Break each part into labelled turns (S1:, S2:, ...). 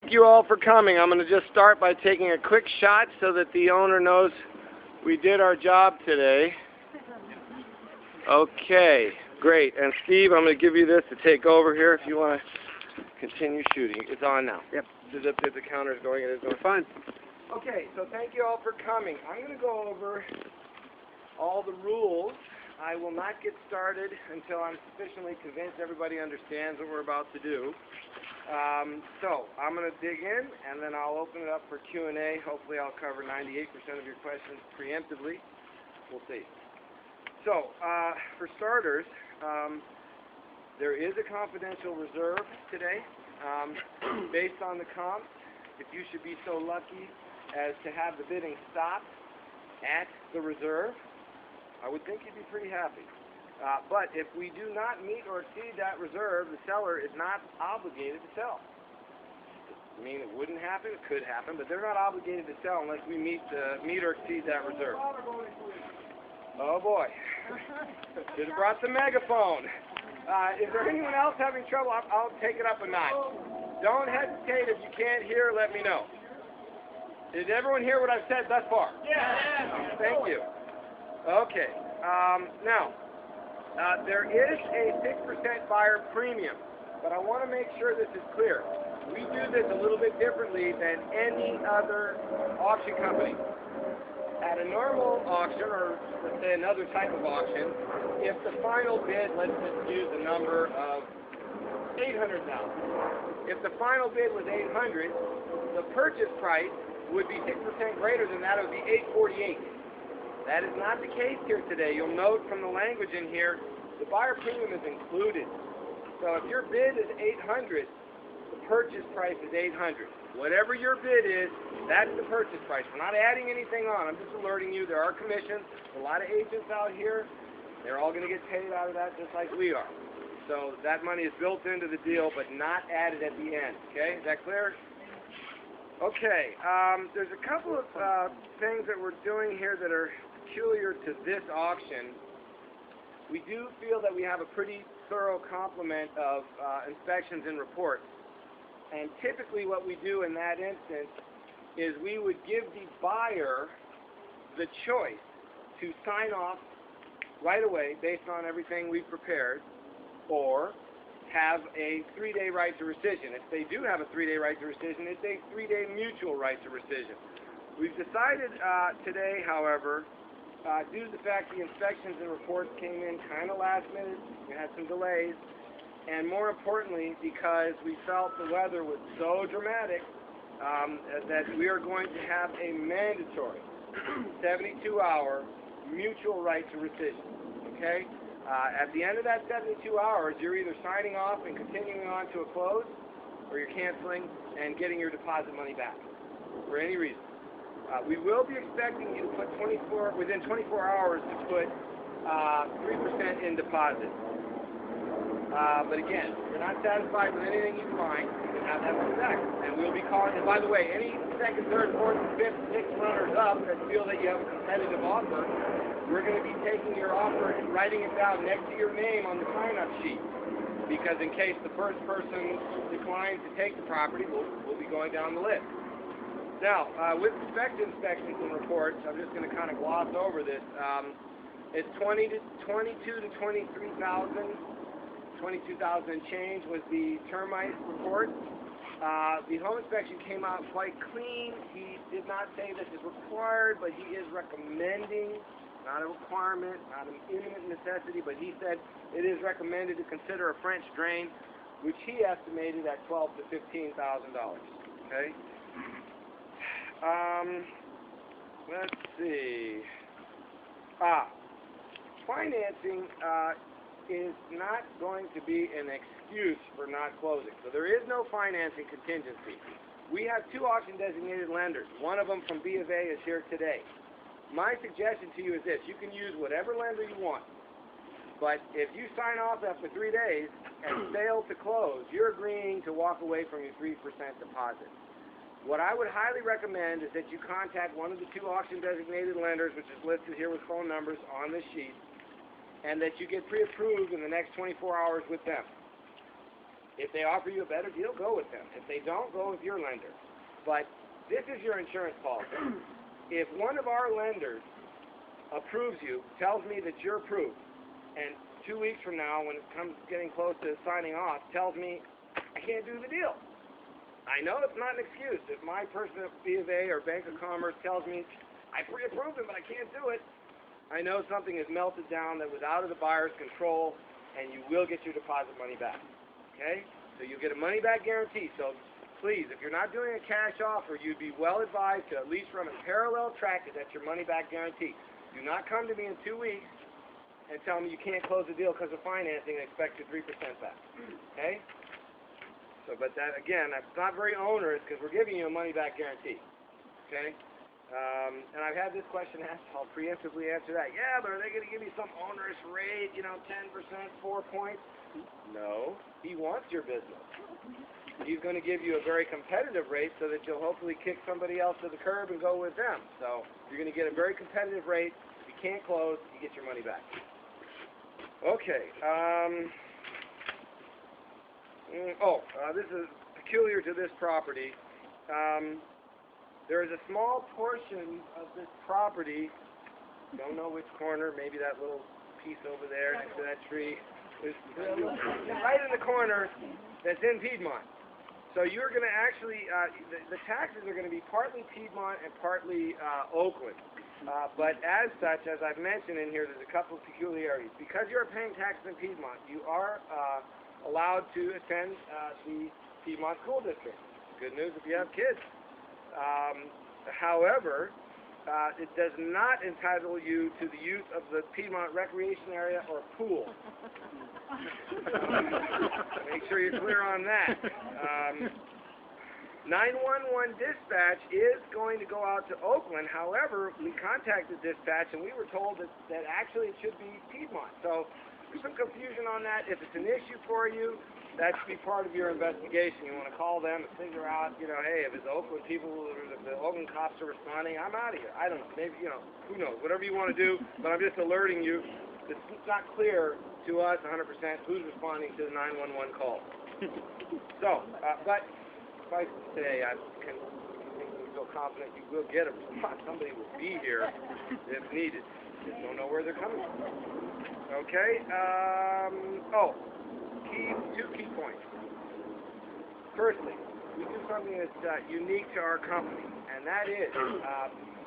S1: thank you all for coming. I'm going to just start by taking a quick shot so that the owner knows we did our job today. Okay, great. And Steve, I'm going to give you this to take over here if you want to continue shooting. It's on now.
S2: Yep.
S1: Is the counter's going? It is going.
S2: Fine.
S1: Okay, so thank you all for coming. I'm going to go over all the rules. I will not get started until I'm sufficiently convinced everybody understands what we're about to do. So I'm going to dig in, and then I'll open it up for Q&A. Hopefully I'll cover 98% of your questions preemptively. We'll see. So, for starters, there is a confidential reserve today. Based on the comps, if you should be so lucky as to have the bidding stop at the reserve, I would think you'd be pretty happy. But if we do not meet or exceed that reserve, the seller is not obligated to sell. I mean, it wouldn't happen, it could happen, but they're not obligated to sell unless we meet or exceed that reserve. Oh boy. Should have brought the megaphone. Is there anyone else having trouble? I'll take it up a notch. Don't hesitate. If you can't hear, let me know. Did everyone hear what I've said thus far? Yeah. Thank you. Okay. Now, there is a 6% buyer premium, but I want to make sure this is clear. We do this a little bit differently than any other auction company. At a normal auction, or let's say another type of auction, if the final bid, let's just use the number of 800,000. If the final bid was 800, the purchase price would be 6% greater than that. It would be 848. That is not the case here today. You'll note from the language in here, the buyer premium is included. So if your bid is 800, the purchase price is 800. Whatever your bid is, that's the purchase price. We're not adding anything on. I'm just alerting you there are commissions. A lot of agents out here, they're all going to get paid out of that just like we are. So that money is built into the deal but not added at the end. Okay, is that clear? Okay, there's a couple of things that we're doing here that are peculiar to this auction. We do feel that we have a pretty thorough complement of inspections and reports. And typically what we do in that instance is we would give the buyer the choice to sign off right away based on everything we've prepared, or have a 3-day right to rescission. If they do have a 3-day right to rescission, it's a 3-day mutual right to rescission. We've decided today, however, due to the fact the inspections and reports came in kind of last minute, we had some delays, and more importantly, because we felt the weather was so dramatic that we are going to have a mandatory 72-hour mutual right to rescission. Okay? At the end of that 72 hours, you're either signing off and continuing on to a close, or you're canceling and getting your deposit money back for any reason. We will be expecting you to put within 24 hours to put 3% in deposit. But again, if you're not satisfied with anything you find, you can have that money back. And we'll be calling, and by the way, any second, third, fourth, fifth, sixth runners up that feel that you have a competitive offer, we're going to be taking your offer and writing it down next to your name on the sign-up sheet. Because in case the first person declines to take the property, we'll be going down the list. Now, with respect to inspections and reports, I'm just going to kind of gloss over this. It's 22 to 23,000. 22,000 and change was the termite report. The home inspection came out quite clean. He did not say this is required, but he is recommending, not a requirement, not an imminent necessity, but he said it is recommended to consider a French drain, which he estimated at $12,000 to $15,000. Okay. Let's see. Financing is not going to be an excuse for not closing. So there is no financing contingency. We have 2 auction designated lenders. One of them from B of A is here today. My suggestion to you is this: you can use whatever lender you want, but if you sign off after 3 days and fail to close, you're agreeing to walk away from your 3% deposit. What I would highly recommend is that you contact one of the 2 auction designated lenders, which is listed here with phone numbers on this sheet, and that you get pre-approved in the next 24 hours with them. If they offer you a better deal, go with them. If they don't, go with your lender. But this is your insurance policy. If one of our lenders approves you, tells me that you're approved, and 2 weeks from now, when it comes getting close to signing off, tells me I can't do the deal, I know it's not an excuse. If my person at B of A or Bank of Commerce tells me I pre-approved him but I can't do it, I know something is melted down that was out of the buyer's control, and you will get your deposit money back. Okay? So you get a money-back guarantee. So please, if you're not doing a cash offer, you'd be well advised to at least run a parallel track that that's your money-back guarantee. Do not come to me in 2 weeks and tell me you can't close the deal because of financing and expect your 3% back. Okay? So, but that, again, that's not very onerous because we're giving you a money-back guarantee. Okay? And I've had this question asked. I'll preemptively answer that. Yeah, but are they going to give me some onerous rate, 10%, 4 points? No. He wants your business. He's going to give you a very competitive rate so that you'll hopefully kick somebody else to the curb and go with them. So you're going to get a very competitive rate. If you can't close, you get your money back. Okay. This is peculiar to this property. There is a small portion of this property, don't know which corner, maybe that little piece over there next to that tree, is right in the corner that's in Piedmont. So you're going to actually, the taxes are going to be partly Piedmont and partly Oakland. But as such, as I've mentioned in here, there's a couple of peculiarities. Because you're paying taxes in Piedmont, you are allowed to attend the Piedmont School District. Good news if you have kids. However, it does not entitle you to the use of the Piedmont Recreation Area or pool. Make sure you're clear on that. 911 dispatch is going to go out to Oakland. However, we contacted dispatch and we were told that actually it should be Piedmont. So there's some confusion on that. If it's an issue for you, that should be part of your investigation. You want to call them and figure out, hey, if it's Oakland people, if the Oakland cops are responding, I'm out of here. I don't know. Maybe, who knows? Whatever you want to do, but I'm just alerting you. It's not clear to us 100% who's responding to the 911 call. So, but suffice to say, I can feel confident you will get a response. Somebody will be here if needed. Just don't know where they're coming from. Okay. Two key points. Firstly, we do something that's unique to our company, and that is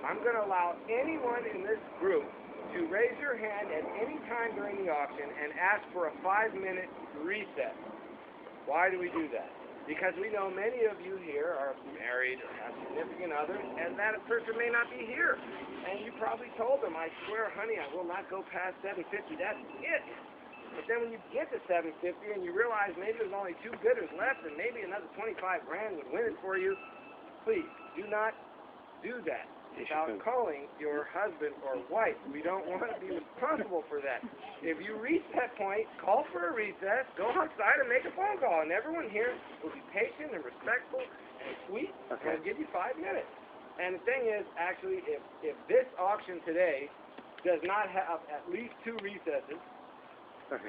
S1: I'm going to allow anyone in this group to raise your hand at any time during the auction and ask for a 5-minute recess. Why do we do that? Because we know many of you here are married or have significant others, and that person may not be here. And you probably told them, I swear, honey, I will not go past 750. That's it. But then when you get to 750 and you realize maybe there's only 2 bidders left and maybe another 25 grand would win it for you, please do not do that without calling your husband or wife. We don't want to be responsible for that. If you reach that point, call for a recess, go outside and make a phone call, and everyone here will be patient and respectful and sweet and give you 5 minutes. And the thing is, actually, if this auction today does not have at least 2 recesses,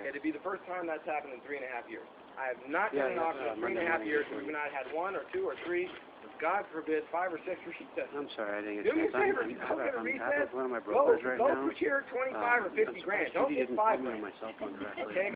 S1: it'd be the first time that's happened in 3.5 years. I have not done an auction in 3.5 years where we've not had 1 or 2 or 3, God forbid, 5 or 6 recesses.
S2: I'm sorry, I didn't
S1: Do
S2: get
S1: me a favor, you go get a recess,
S2: one of my brokers right now.
S1: go procure 25 or 50 grand. Don't get 5 grand.
S2: My cell phone directly.
S1: Okay?